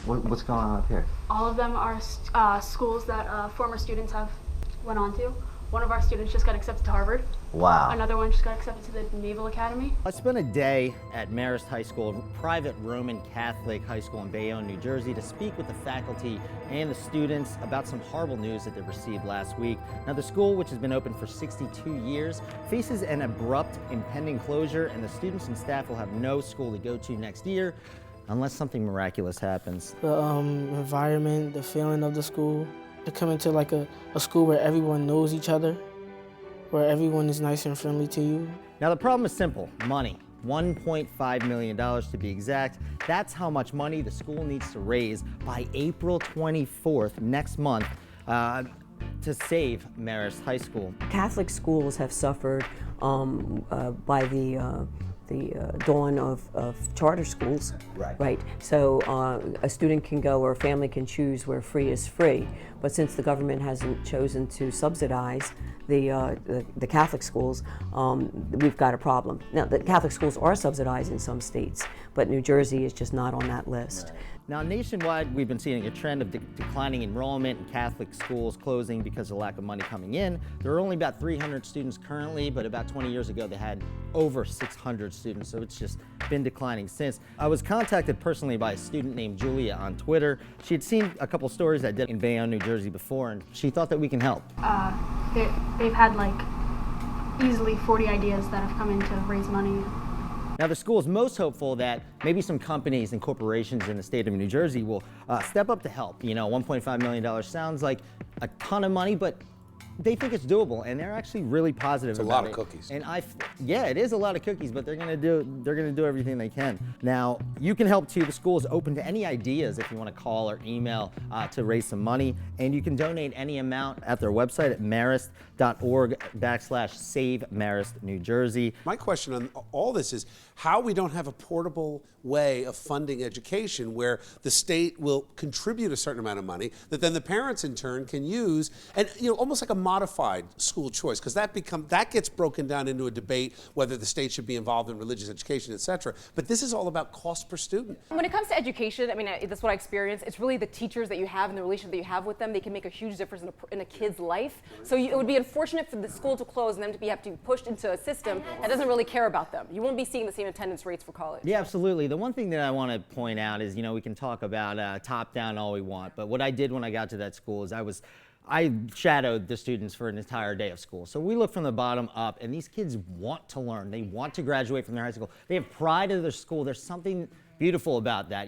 What's going on up here? All of them are schools that former students have went on to. One of our students just got accepted to Harvard. Wow. Another one just got accepted to the Naval Academy. I spent a day at Marist High School, a private Roman Catholic high school in Bayonne, New Jersey, to speak with the faculty and the students about some horrible news that they received last week. Now, the school, which has been open for 62 years, faces an abrupt impending closure, and the students and staff will have no school to go to next year unless something miraculous happens. The environment, the feeling of the school, to come into like a school where everyone knows each other, where everyone is nice and friendly to you. Now, the problem is simple: money. $1.5 million to be exact. That's how much money the school needs to raise by April 24th, next month, to save Marist High School. Catholic schools have suffered by the dawn of charter schools. Right. So a student can go, or a family can choose where free is free. But since the government hasn't chosen to subsidize the Catholic schools, we've got a problem. Now, the Catholic schools are subsidized in some states, but New Jersey is just not on that list. Now, nationwide, we've been seeing a trend of declining enrollment and Catholic schools closing because of lack of money coming in. There are only about 300 students currently, but about 20 years ago, they had over 600 students, so it's just been declining since. I was contacted personally by a student named Julia on Twitter. She had seen a couple stories I did in Bayonne, New Jersey before, and she thought that we can help. They've had like easily 40 ideas that have come in to raise money. Now, the school is most hopeful that maybe some companies and corporations in the state of New Jersey will step up to help. You know, $1.5 million sounds like a ton of money, but they think it's doable, and they're actually really positive about it. It's a lot of cookies. And yeah, it is a lot of cookies, but they're gonna do everything they can. Now, you can help too. The school is open to any ideas if you want to call or email to raise some money, and you can donate any amount at their website at marist.org/Save Marist New Jersey. My question on all this is how we don't have a portable way of funding education where the state will contribute a certain amount of money that then the parents in turn can use, and almost like a modified school choice, because that gets broken down into a debate whether the state should be involved in religious education, etc. But this is all about cost per student. When it comes to education, I mean, that's what I experience. It's really the teachers that you have and the relationship that you have with them. They can make a huge difference in a kid's life. So it would be unfortunate for the school to close and them to have to be pushed into a system that doesn't really care about them. You won't be seeing the same attendance rates for college. Yeah, absolutely. The one thing that I want to point out is, we can talk about top down all we want, but what I did when I got to that school is I shadowed the students for an entire day of school. So we look from the bottom up, and these kids want to learn. They want to graduate from their high school. They have pride in their school. There's something beautiful about that.